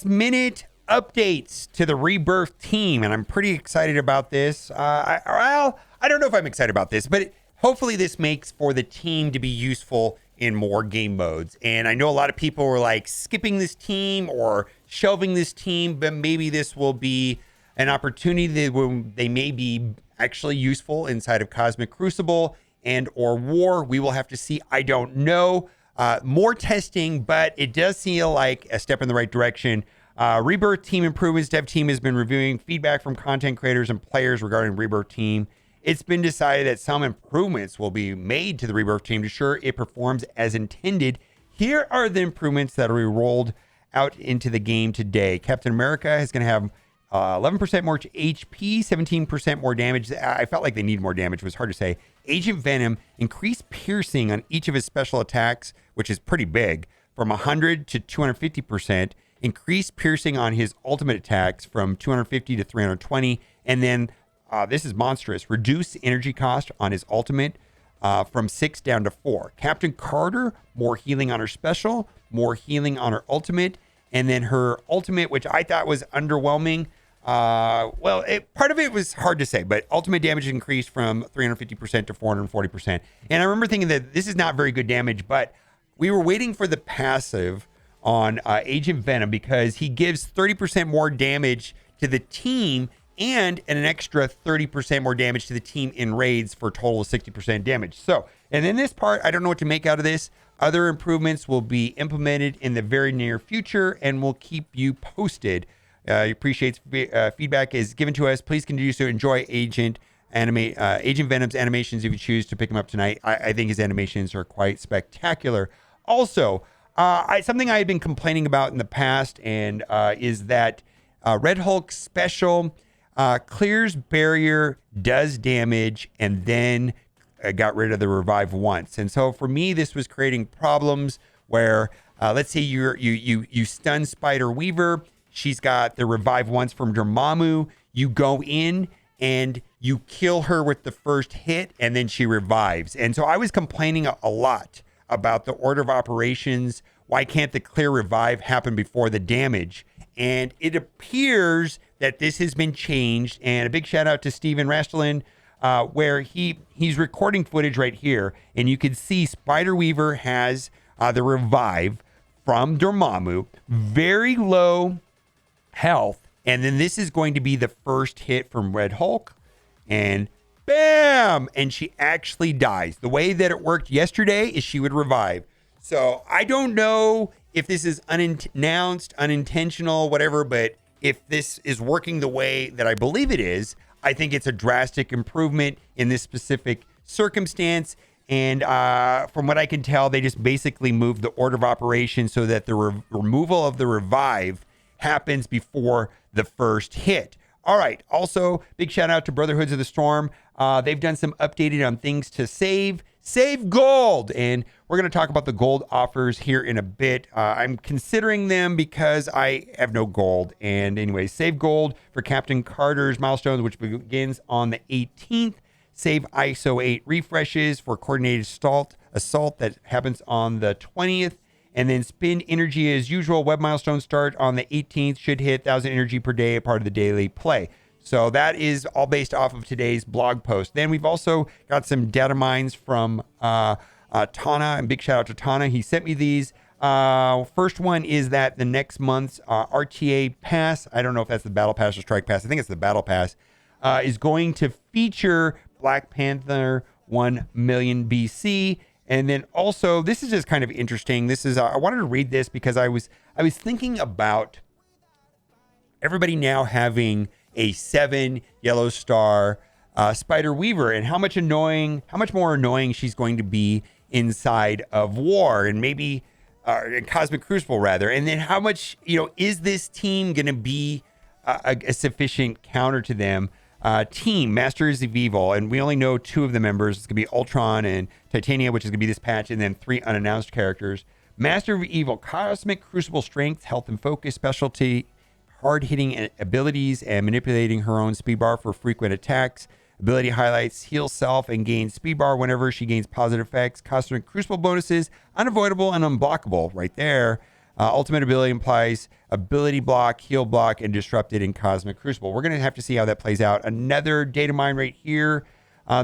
minute updates to the Rebirth team, and I'm pretty excited about this. I don't know if I'm excited about this, but hopefully this makes for the team to be useful in more game modes. And I know a lot of people were like skipping this team or shelving this team, but maybe this will be an opportunity that they may be actually useful inside of Cosmic Crucible and or War. We will have to see. I don't know. More testing, but it does feel like a step in the right direction. Rebirth team improvements. Dev team has been reviewing feedback from content creators and players regarding Rebirth team. It's been decided that some improvements will be made to the Rebirth team to ensure it performs as intended. Here are the improvements that are rolled out into the game today. Captain America is going to have 11% more HP, 17% more damage. I felt like they need more damage. It was hard to say. Agent Venom increased piercing on each of his special attacks, which is pretty big, from 100 to 250%. Increased piercing on his ultimate attacks from 250 to 320. And then this is monstrous. Reduce energy cost on his ultimate from 6 down to 4. Captain Carter, more healing on her special, more healing on her ultimate. And then her ultimate, which I thought was underwhelming. Part of it was hard to say, but ultimate damage increased from 350% to 440%. And I remember thinking that this is not very good damage, but we were waiting for the passive on Agent Venom because he gives 30% more damage to the team and an extra 30% more damage to the team in raids for a total of 60% damage. So, and in this part, I don't know what to make out of this. Other improvements will be implemented in the very near future, and we'll keep you posted. Appreciates feedback is given to us. Please continue to enjoy Agent Venom's animations if you choose to pick him up tonight. I think his animations are quite spectacular. Also, something I had been complaining about in the past, and is that Red Hulk special clears barrier, does damage, and then got rid of the revive once. And so for me, this was creating problems where let's say you stun Spider Weaver. She's got the revive once from Dormammu. You go in and you kill her with the first hit, and then she revives. And so I was complaining a lot about the order of operations. Why can't the clear revive happen before the damage? And it appears that this has been changed. And a big shout out to Steven Rastelin, where he's recording footage right here. And you can see Spider Weaver has the revive from Dormammu, very low health. And then this is going to be the first hit from Red Hulk. And bam! And she actually dies. The way that it worked yesterday is she would revive. So I don't know if this is unannounced, unintentional, whatever, but if this is working the way that I believe it is, I think it's a drastic improvement in this specific circumstance. And from what I can tell, they just basically moved the order of operations so that the removal of the revive happens before the first hit. All right. Also, big shout out to Brotherhoods of the Storm. They've done some updated on things to save gold. And we're going to talk about the gold offers here in a bit. I'm considering them because I have no gold. And anyway, save gold for Captain Carter's milestones, which begins on the 18th. Save ISO 8 refreshes for coordinated assault that happens on the 20th. And then spend energy as usual. Web milestones start on the 18th. Should hit 1,000 energy per day, a part of the daily play. So that is all based off of today's blog post. Then we've also got some data mines from Tana, and big shout out to Tana. He sent me these. First one is that the next month's RTA pass, I don't know if that's the battle pass or strike pass, I think it's the battle pass, is going to feature Black Panther 1 million BC. And then also, this is just kind of interesting. This is I wanted to read this because I was thinking about everybody now having a 7 yellow star Spider Weaver, and how much more annoying she's going to be inside of War, and maybe in Cosmic Crucible rather. And then how much, is this team going to be a sufficient counter to them? Team Masters of Evil, and we only know 2 of the members. It's gonna be Ultron and Titania, which is gonna be this patch, and then 3 unannounced characters. Master of Evil, Cosmic Crucible strength, health and focus specialty, hard-hitting abilities, and manipulating her own speed bar for frequent attacks. Ability highlights heal self and gains speed bar whenever she gains positive effects. Cosmic Crucible bonuses, unavoidable and unblockable right there. Ultimate ability implies ability block, heal block, and disrupted in Cosmic Crucible. We're going to have to see how that plays out. Another data mine right here.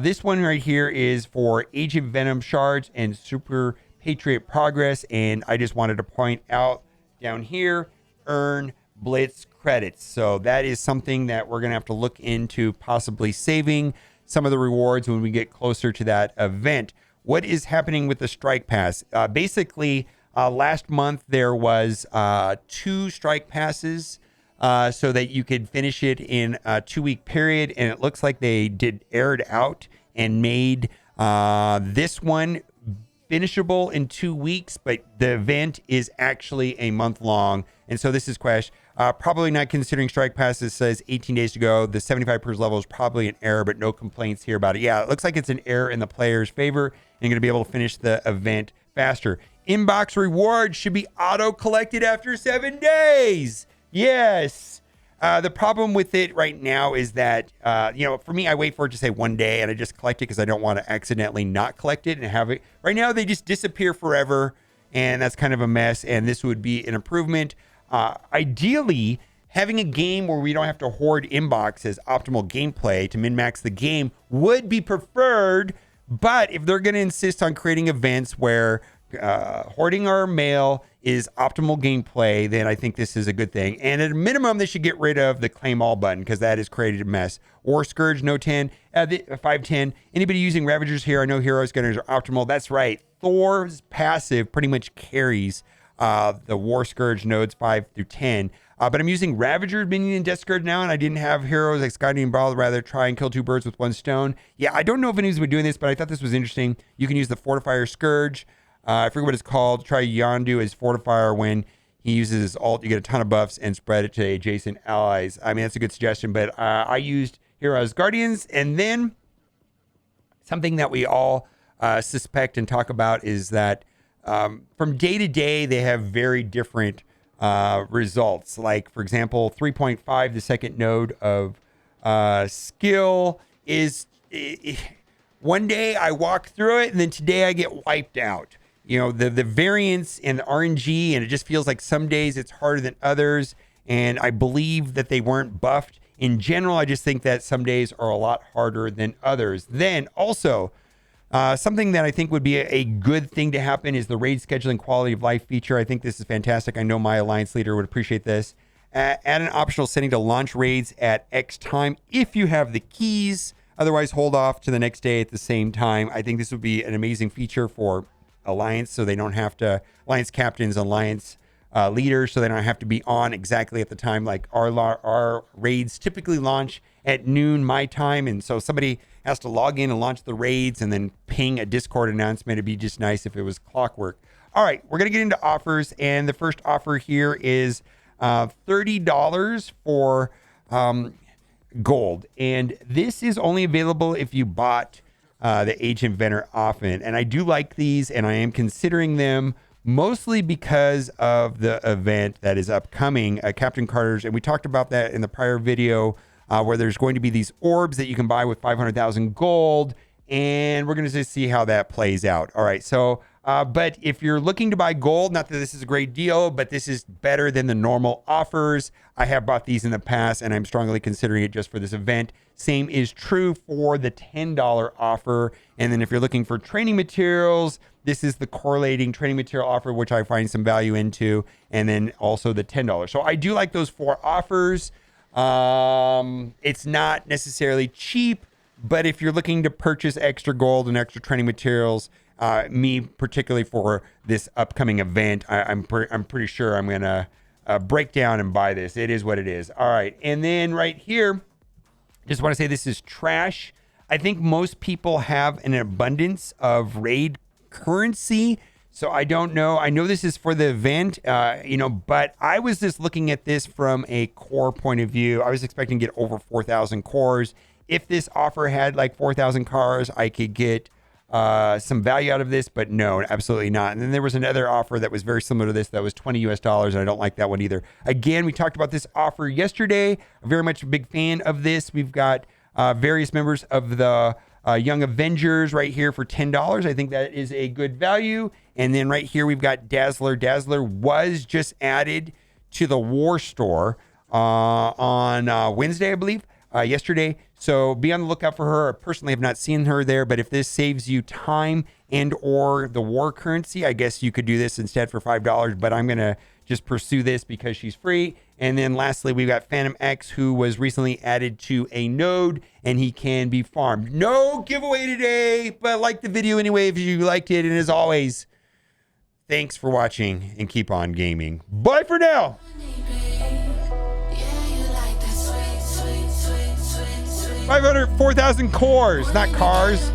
This one right here is for Agent Venom shards and Super Patriot progress. And I just wanted to point out down here, earn Blitz credits. So that is something that we're going to have to look into possibly saving some of the rewards when we get closer to that event. What is happening with the Strike Pass? Basically, last month there was 2 Strike Passes so that you could finish it in a 2-week period, and it looks like they aired out and made this one finishable in 2 weeks, but the event is actually a month long. And so this is Quesh. Probably not considering Strike Passes, says 18 days to go. The 75 per level is probably an error, but no complaints here about it. Yeah, it looks like it's an error in the player's favor, and you're going to be able to finish the event faster. Inbox rewards should be auto-collected after 7 days. Yes. The problem with it right now is that, for me, I wait for it to say 1 day and I just collect it because I don't want to accidentally not collect it and have it. Right now, they just disappear forever, and that's kind of a mess, and this would be an improvement. Ideally, having a game where we don't have to hoard inbox as optimal gameplay to min-max the game would be preferred, but if they're going to insist on creating events where hoarding our mail is optimal gameplay, then I think this is a good thing. And at a minimum, they should get rid of the claim all button because that has created a mess. War Scourge, no 10, 510. Anybody using Ravagers here? I know Heroes Gunners are optimal. That's right. Thor's passive pretty much carries the War Scourge nodes 5 through 10. But I'm using Ravager, Minion, and Death Scourge now, and I didn't have Heroes like Guardian Ball, rather try and kill 2 birds with 1 stone. Yeah, I don't know if anyone's been doing this, but I thought this was interesting. You can use the Fortifier Scourge. I forget what it's called. Try Yondu as Fortifier when he uses his ult. You get a ton of buffs and spread it to adjacent allies. I mean, that's a good suggestion, but I used Heroes Guardians. And then something that we all suspect and talk about is that from day to day, they have very different results. Like, for example, 3.5, the second node of skill is... one day I walk through it, and then today I get wiped out. You know, the variance in the RNG, and it just feels like some days it's harder than others. And I believe that they weren't buffed. In general, I just think that some days are a lot harder than others. Then also, something that I think would be a good thing to happen is the raid scheduling quality of life feature. I think this is fantastic. I know my alliance leader would appreciate this. Add an optional setting to launch raids at X time if you have the keys. Otherwise, hold off to the next day at the same time. I think this would be an amazing feature for Alliance, so they don't have to, Alliance captains, Alliance leaders, so they don't have to be on exactly at the time. Like our raids typically launch at noon my time, and so somebody has to log in and launch the raids and then ping a Discord announcement. It'd be just nice if it was clockwork. All right, we're going to get into offers, and the first offer here is $30 for gold, and this is only available if you bought the Agent Venom often. And I do like these, and I am considering them mostly because of the event that is upcoming, Captain Carter's, and we talked about that in the prior video, where there's going to be these orbs that you can buy with 500,000 gold, and we're going to just see how that plays out. All right, so but if you're looking to buy gold, not that this is a great deal, but this is better than the normal offers. I have bought these in the past, and I'm strongly considering it just for this event. Same is true for the $10 offer. And then if you're looking for training materials, this is the correlating training material offer, which I find some value into, and then also the $10. So I do like those 4 offers. It's not necessarily cheap, but if you're looking to purchase extra gold and extra training materials, me particularly for this upcoming event, I'm pretty sure I'm gonna break down and buy this. It is what it is. All right, and then right here, just want to say this is trash. I think most people have an abundance of raid currency, so I don't know. I know this is for the event, but I was just looking at this from a core point of view. I was expecting to get over 4,000 cores. If this offer had like 4,000 cars, I could get some value out of this, but no, absolutely not. And then there was another offer that was very similar to this that was $20 US, and I don't like that one either. Again, we talked about this offer yesterday. I'm very much a big fan of this. We've got various members of the Young Avengers right here for $10. I think that is a good value. And then right here, we've got Dazzler. Dazzler was just added to the War Store on Wednesday, I believe, yesterday. So be on the lookout for her. I personally have not seen her there, but if this saves you time and or the war currency, I guess you could do this instead for $5, but I'm going to just pursue this because she's free. And then lastly, we've got Phantom X, who was recently added to a node, and he can be farmed. No giveaway today, but like the video anyway if you liked it. And as always, thanks for watching and keep on gaming. Bye for now. 4,000 cores, not cars.